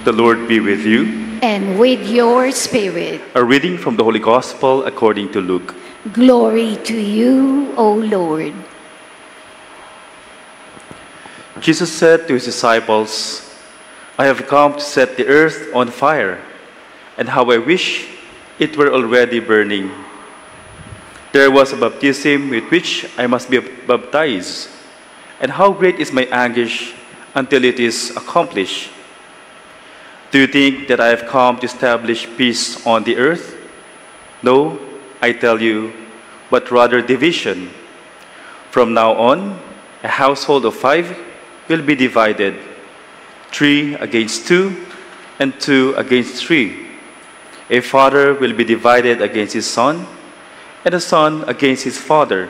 The Lord be with you. And with your spirit. A reading from the Holy Gospel according to Luke. Glory to you, O Lord. Jesus said to his disciples, I have come to set the earth on fire, and how I wish it were already burning. There was a baptism with which I must be baptized, and how great is my anguish until it is accomplished. Do you think that I have come to establish peace on the earth? No, I tell you, but rather division. From now on, a household of 5 will be divided, 3 against 2, and 2 against 3. A father will be divided against his son, and a son against his father,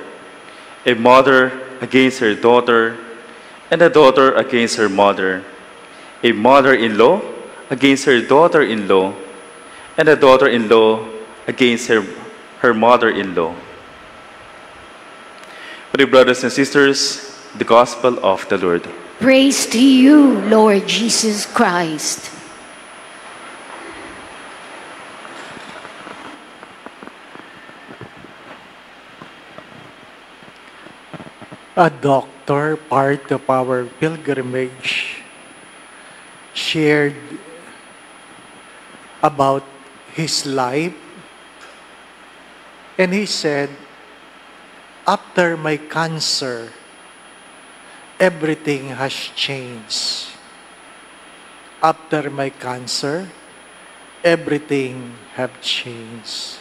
a mother against her daughter, and a daughter against her mother, a mother-in-law against her daughter-in-law, and a daughter-in-law against her mother-in-law. My brothers and sisters, the Gospel of the Lord. Praise to you, Lord Jesus Christ. A doctor, part of our pilgrimage, shared about his life, and he said, after my cancer, everything has changed. After my cancer, everything have changed.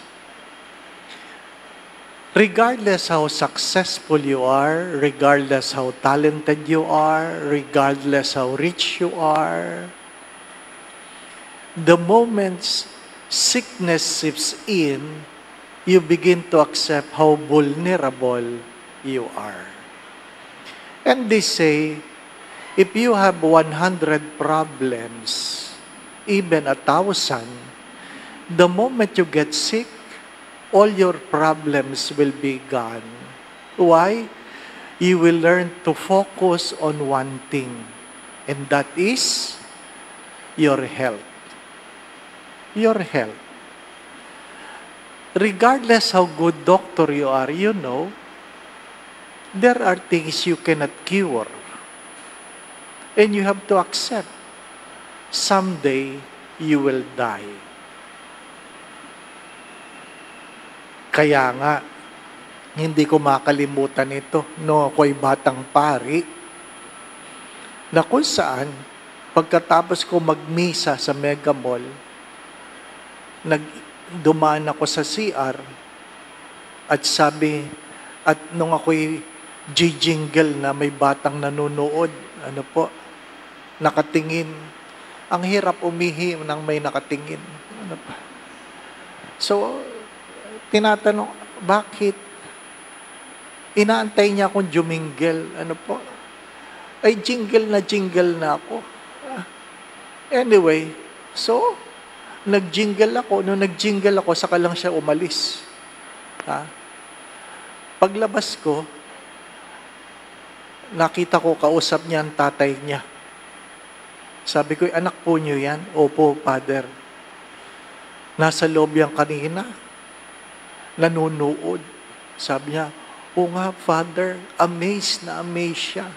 Regardless how successful you are, regardless how talented you are, regardless how rich you are, the moment sickness slips in, you begin to accept how vulnerable you are. And they say, if you have 100 problems, even 1,000, the moment you get sick, all your problems will be gone. Why? You will learn to focus on one thing, and that is your health. Your health. Regardless how good doctor you are, you know, there are things you cannot cure. And you have to accept. Someday, you will die. Kaya nga, hindi ko makalimutan ito, no ako'y batang pari, na kung saan, pagkatapos ko magmisa sa Mega Mall, dumaan ako sa CR, at sabi, at nung ako'y jingle na may batang nanonood, nakatingin, ang hirap umihi nang may nakatingin. So, tinatanong, bakit? Inaantay niya akong jumingle. Ay, jingle na ako. Anyway, so, nag-jingle ako. Nung nag-jingle ako, saka lang siya umalis. Paglabas ko, nakita ko, kausap niya ang tatay niya. Sabi ko, anak po niyo yan? Opo, Father. Nasa loob yan kanina. Nanonood. Sabi niya, o nga, Father, amazed siya.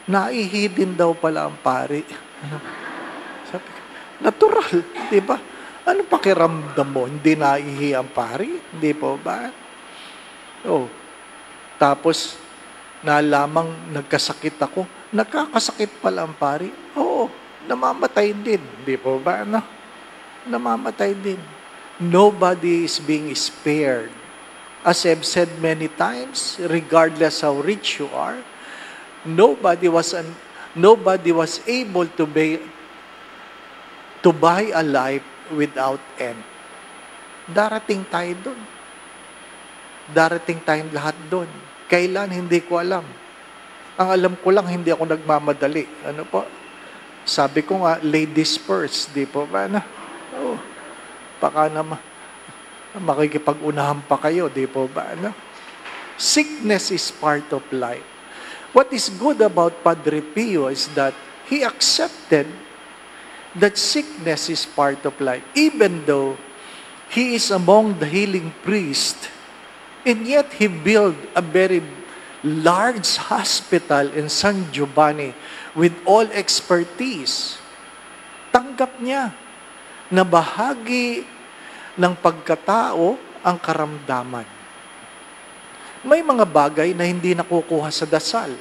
Naihi din daw pala ang pari. Sabi ko, natural, di ba? Ano pakiramdam mo? Hindi naihi ang pari? Hindi po ba? Tapos, nalamang nagkasakit ako. Nagkakasakit pala ang pari? Oo, namamatay din. Di po ba? Namamatay din. Nobody is being spared. As I've said many times, regardless how rich you are, nobody was able to buy a life without end. Darating tayo doon. Darating tayong lahat doon. Kailan, hindi ko alam. Ang alam ko lang, hindi ako nagmamadali. Sabi ko nga, ladies first, di po ba? Baka naman, makikipag-unahan pa kayo, di po ba? Sickness is part of life. What is good about Padre Pio is that he accepted that sickness is part of life. Even though he is among the healing priest, and yet he built a very large hospital in San Giovanni with all expertise. Tanggap niya na bahagi ng pagkatao ang karamdaman. May mga bagay na hindi nakukuha sa dasal.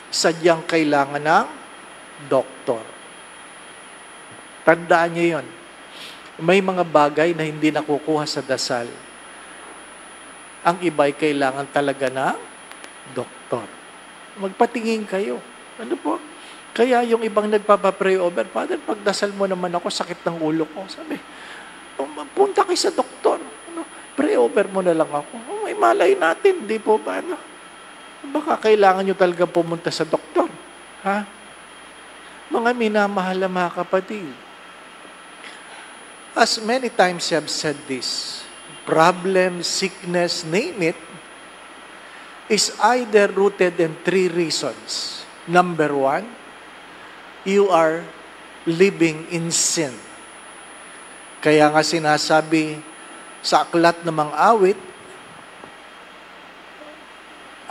Sadyang kailangan ng doktor. Tandaan niyo yon. May mga bagay na hindi nakukuha sa dasal. Ang iba'y kailangan talaga ng doktor. Magpatingin kayo. Ano po? Kaya yung ibang nagpapapray over, Father, pagdasal mo naman ako, sakit ng ulo ko. Sabi, punta kayo sa doktor. Ano? Pray over mo na lang ako. May malay natin, di po ba? Ano? Baka kailangan nyo talaga pumunta sa doktor. Ha? Mga minamahal na mga kapatid. As many times I have said this, problem, sickness, name it, is either rooted in 3 reasons. Number 1, you are living in sin. Kaya nga sinasabi sa aklat ng mga awit,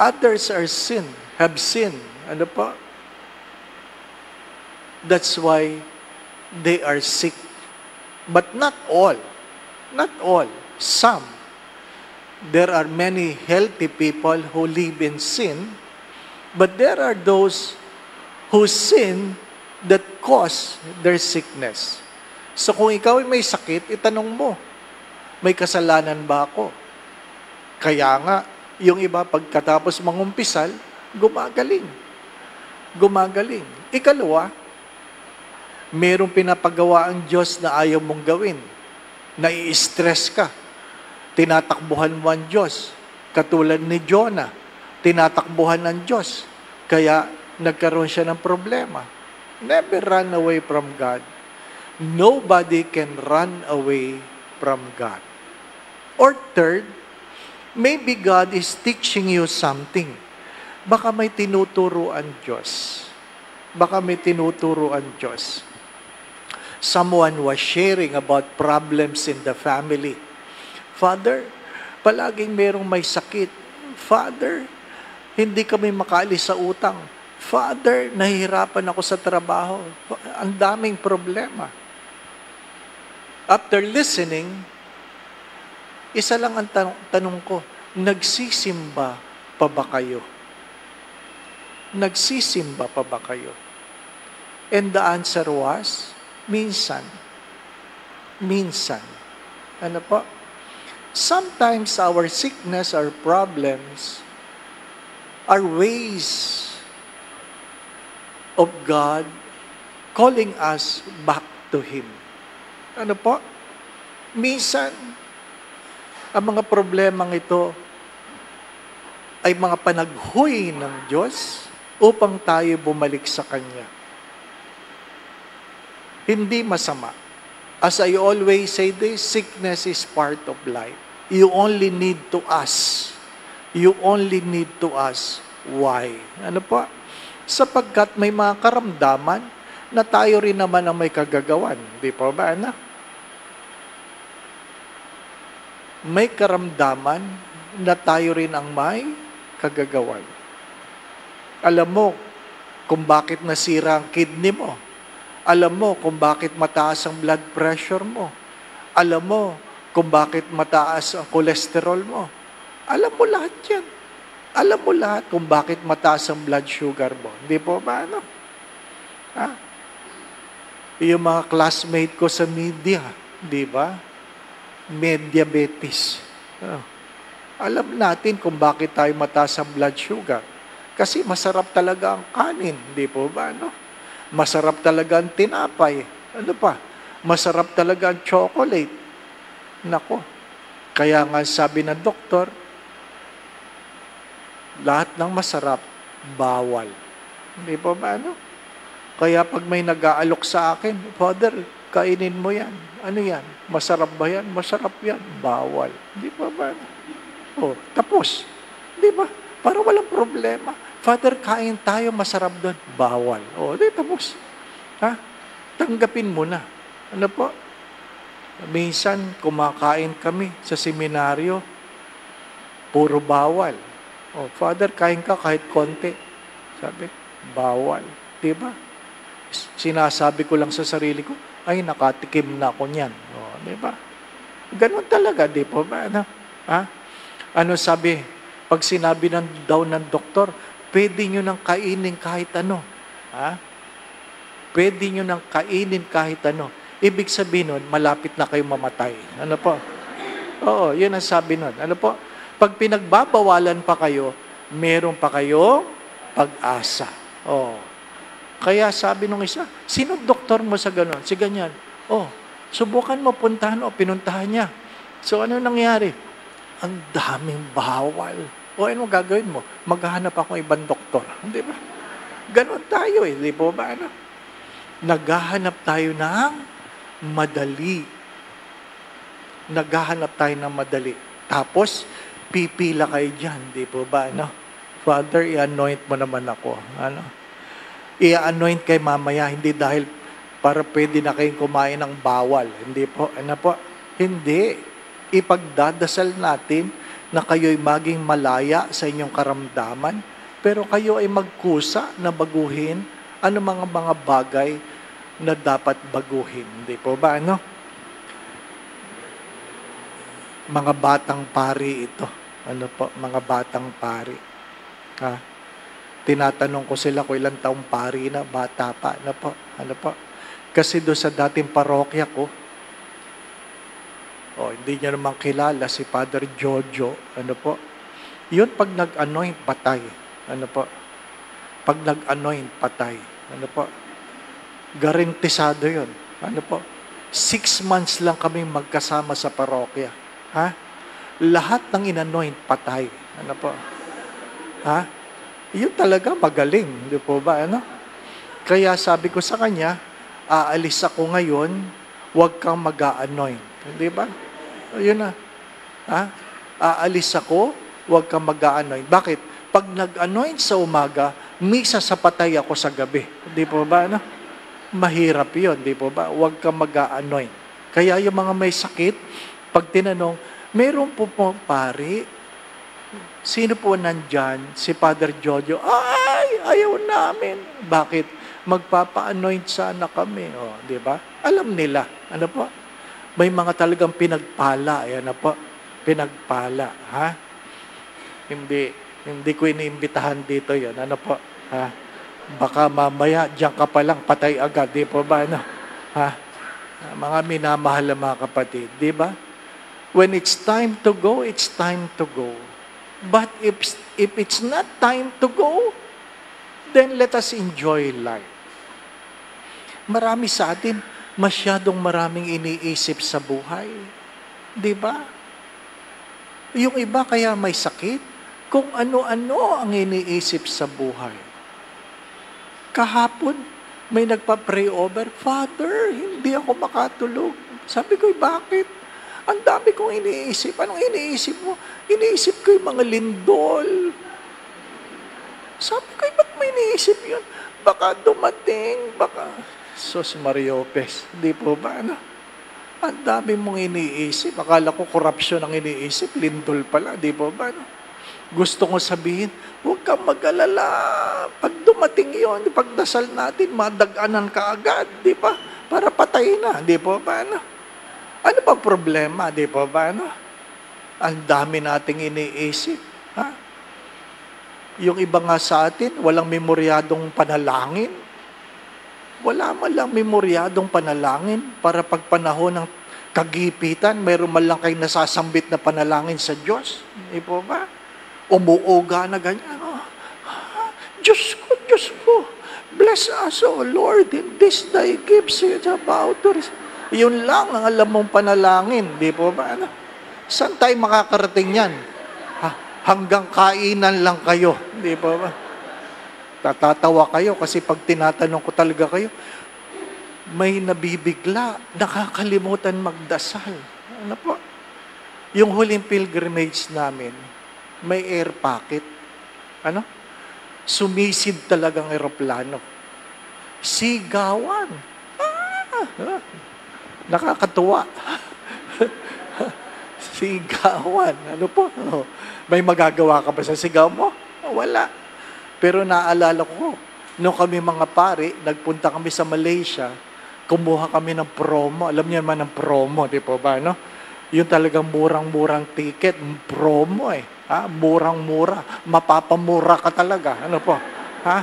others are sin, have sinned. Ano pa? That's why they are sick. But not all. Not all. Some. There are many healthy people who live in sin, but there are those who sin that cause their sickness. So kung ikaw ay may sakit, itanong mo, may kasalanan ba ako? Kaya nga, yung iba pagkatapos mangumpisal, gumagaling. Gumagaling. Ikalawa, merong pinapagawa ang Diyos na ayaw mong gawin. Nai-stress ka. Tinatakbuhan mo ang Diyos. Katulad ni Jonah, tinatakbuhan ng Diyos. Kaya nagkaroon siya ng problema. Never run away from God. Nobody can run away from God. Or third, maybe God is teaching you something. Baka may tinuturo ang Diyos. Baka may tinuturo ang Diyos. Someone was sharing about problems in the family. Father, palaging merong may sakit. Father, hindi kami makaalis sa utang. Father, nahihirapan ako sa trabaho. Ang daming problema. After listening, isa lang ang tanong ko, nagsisimba pa ba kayo? Nagsisimba pa ba kayo? And the answer was, minsan. Minsan. Ano po? Sometimes our sickness, our problems, are ways of God calling us back to Him. Ano po? Minsan, ang mga problemang ito ay mga panaghoy ng Diyos upang tayo bumalik sa Kanya. Hindi masama. As I always say this, sickness is part of life. You only need to ask. You only need to ask why. Ano po? Sapagkat may mga karamdaman na tayo rin naman ang may kagagawan. Di po ba, anak? May karamdaman na tayo rin ang may kagagawan. Alam mo kung bakit nasira ang kidney mo. Alam mo kung bakit mataas ang blood pressure mo. Alam mo kung bakit mataas ang cholesterol mo. Alam mo lahat yan. Alam mo lahat kung bakit mataas ang blood sugar mo. Hindi po ba, ano? Ha? Yung mga classmate ko sa media, di ba? May diabetes. Alam natin kung bakit tayo mataas ang blood sugar. Kasi masarap talaga ang kanin. Di po ba, ano? Masarap talaga ang tinapay. Ano pa? Masarap talaga ang chocolate. Nako. Kaya nga sabi ng doktor, lahat ng masarap, bawal. Hindi pa ba, ano? Kaya pag may nag-aalok sa akin, Father, kainin mo yan. Ano yan? Masarap ba yan? Masarap yan. Bawal. Hindi pa ba? Oh, tapos. Hindi ba? Para walang problema. Father, kain tayo, masarap doon. Bawal. O, di tapos. Ha? Tanggapin mo na. Ano po? Minsan, kumakain kami sa seminaryo, puro bawal. Oh, Father, kain ka kahit konti. Sabi, bawal. Diba? Sinasabi ko lang sa sarili ko, ay, nakatikim na ako niyan. Oh, diba? Ganun talaga, di po ba? Ano? Ha? Ano sabi? Pag sinabi daw ng doktor, pwede nyo nang kainin kahit ano. Ha? Pwede nyo nang kainin kahit ano. Ibig sabihin nun, malapit na kayo mamatay. Ano po? Oo, yun ang sabi nun. Ano po? Pag pinagbabawalan pa kayo, meron pa kayong pag-asa. Oh. Kaya sabi nung isa, sino doktor mo sa ganon? Si ganyan. Oh, subukan mo puntahan o pinuntahan niya. So ano nangyari? Ang daming bawal. O ano gagawin mo? Maghahanap ako ibang doktor. Di ba? Ganon tayo di po ba? Ano? Naghahanap tayo ng madali. Naghahanap tayo ng madali. Tapos, pipila kayo dyan. Di po ba? Ano? Father, i-anoint mo naman ako. Ano? I-anoint kay mamaya, hindi dahil para pwede na kayong kumain ng bawal. Hindi po. Ano po? Hindi. Ipagdadasal natin na kayo'y maging malaya sa inyong karamdaman, pero kayo ay magkusa na baguhin ano mga bagay na dapat baguhin. Hindi po ba? Ano? Mga batang pari ito. Ano po? Mga batang pari. Ha? Tinatanong ko sila kung ilang taong pari na, bata pa. Ano po? Ano po? Kasi doon sa dating parokya ko, hindi niya naman kilala si Father Jojo. Ano po? Yun pag nag-anoint, patay. Ano po? Pag nag-anoint, patay. Ano po? Garantisado yun. Ano po? 6 months lang kami magkasama sa parokya. Ha? Lahat ng inanoint, patay. Ano po? Ha? Yun talaga magaling. Di po ba? Ano? Kaya sabi ko sa kanya, aalis ako ngayon, huwag kang mag-a-anoint. Di ba? Yun na. Ha? Aalis ako, huwag kang mag-a-anoint. Bakit? Pag nag-anoint sa umaga, misa sa patay ako sa gabi. Di po ba? Ano? Mahirap yun. Di po ba? Huwag kang mag-a-anoint. Kaya yung mga may sakit, pag tinanong, meron po pari, sino po nandyan? Si Father Jojo. Ay, ayaw namin. Bakit? Magpapa-anoint sana kami. O, di ba? Alam nila. Ano po? May mga talagang pinagpala. Ayan na po. Pinagpala. Ha? Hindi ko iniimbitahan dito yan. Ano po? Ha? Baka mamaya, diyan ka pa lang, patay agad. Di po ba? Ano? Ha? Mga minamahal na mga kapatid. Di ba? When it's time to go, it's time to go. But if it's not time to go, then let us enjoy life. Marami sa atin, masyadong maraming iniisip sa buhay. Di ba? Yung iba kaya may sakit, kung ano-ano ang iniisip sa buhay. Kahapon, may nagpa-pray over, Father, hindi ako makatulog. Sabi ko, bakit? Ang dami kong iniisip. Anong iniisip mo? Iniisip ko yung mga lindol. Sabi ko, ba't may iniisip yun? Baka dumating, baka... Sos Mariopes, hindi po ba? Ano? Ang dami mong iniisip. Akala ko korupsyon ang iniisip. Lindol pala, di po ba? Ano? Gusto ko sabihin, huwag kang mag-alala. Pag dumating yun, pagdasal natin, madaganan ka agad, di ba? Para patay na, di po ba? Ano? Ano ba problema, di po ba? Ano? Ang dami nating iniisip. Ha? Yung iba nga sa atin, walang memoryadong panalangin. Wala man lang memoryadong panalangin para pag panahon ng kagipitan, mayroon man lang kayong nasasambit na panalangin sa Diyos. Di po ba? Umuuga na ganyan. Diyos ko, bless us, O Lord, in this thy gifts about us. Yun lang ang alam mong panalangin. Di po ba? Ano? Saan tayo makakarating yan? Hanggang kainan lang kayo. Di po ba? Tatatawa kayo kasi pag tinatanong ko talaga kayo, may nabibigla, nakakalimutan magdasal. Ano po? Yung huling pilgrimage namin, may air pocket. Ano? Sumisid talagang eroplano. Sigawan. Nakakatuwa. Sigawan. Ano po? May magagawa ka ba sa sigaw mo? Wala. Pero naalala ko, nung kami mga pari, nagpunta kami sa Malaysia, kumuha kami ng promo. Alam niyo naman ang promo, di po ba? No? Yung talagang murang-murang ticket, promo eh. Ha? Murang-mura. Mapapamura ka talaga. Ano po? Ha?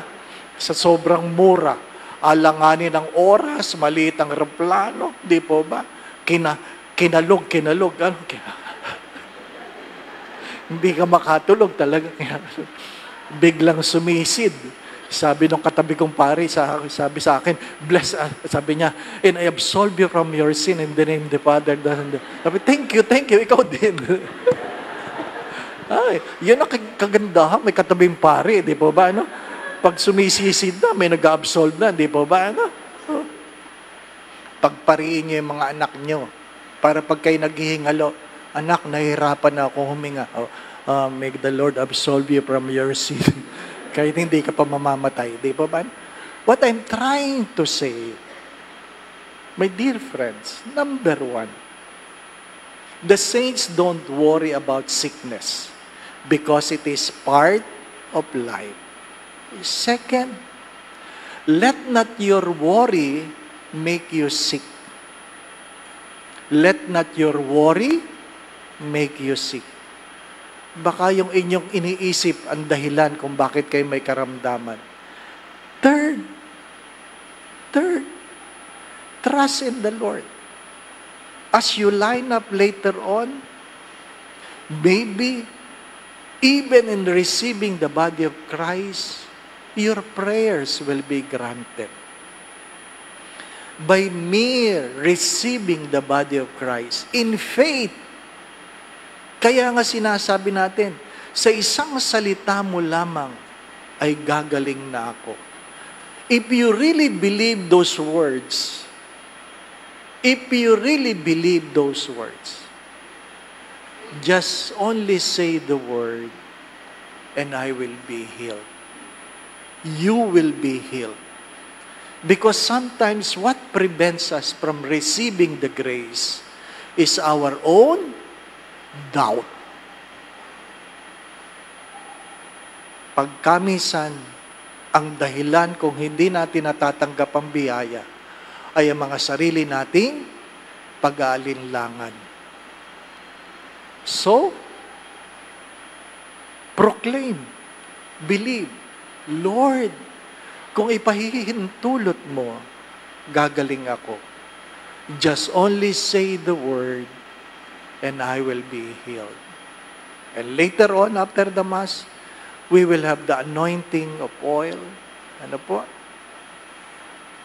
Sa sobrang mura. Alanganin ang oras, maliit ang replano, di po ba? Kinalog. Ano? Hindi ka makatulog talaga. Biglang sumisid. Sabi nung katabi kong pare, sabi sa akin, bless, sabi niya, and I absolve you from your sin in the name of the Father. Sabi, thank you, ikaw din. Ay, yun ang kagandahan, may katabing pare, di po ba, ano? Pag sumisisid na, may nag-absolve na, di po ba, ano? Pagpariin niyo yung mga anak niyo, para pag kayo naghihingalo, anak, nahihirapan na ako huminga. May the Lord absolve you from your sin. Kahit hindi ka pa mamamatay. Di ba ba? What I'm trying to say, my dear friends, number one, the saints don't worry about sickness because it is part of life. Second, let not your worry make you sick. Let not your worry make you sick. Baka yung inyong iniisip ang dahilan kung bakit kayo may karamdaman. Third, trust in the Lord. As you line up later on, maybe even in receiving the body of Christ, your prayers will be granted. By mere receiving the body of Christ, in faith. Kaya nga sinasabi natin, sa isang salita mo lamang ay gagaling na ako. If you really believe those words, just only say the word and I will be healed. You will be healed. Because sometimes what prevents us from receiving the grace is our own doubt. Pagkamisan, ang dahilan kung hindi natin natatanggap ang biyaya ay ang mga sarili nating pag-aalinlangan. So, proclaim, believe, Lord, kung ipahihintulot mo, gagaling ako. Just only say the word and I will be healed. And later on, after the Mass, we will have the anointing of oil. Ano po?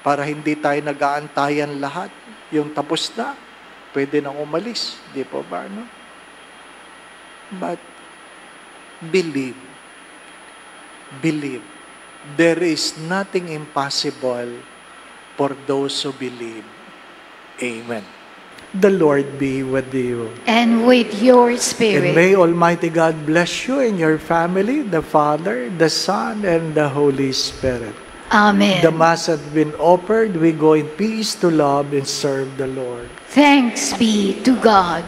Para hindi tayo nag-aantayan lahat. Yung tapos na, pwede nang umalis. Di po ba, no? But, believe. There is nothing impossible for those who believe. Amen. The Lord be with you. And with your And spirit. may Almighty God bless you and your family, the Father, the Son, and the Holy Spirit. Amen. The Mass has been offered. We go in peace to love and serve the Lord. Thanks be to God.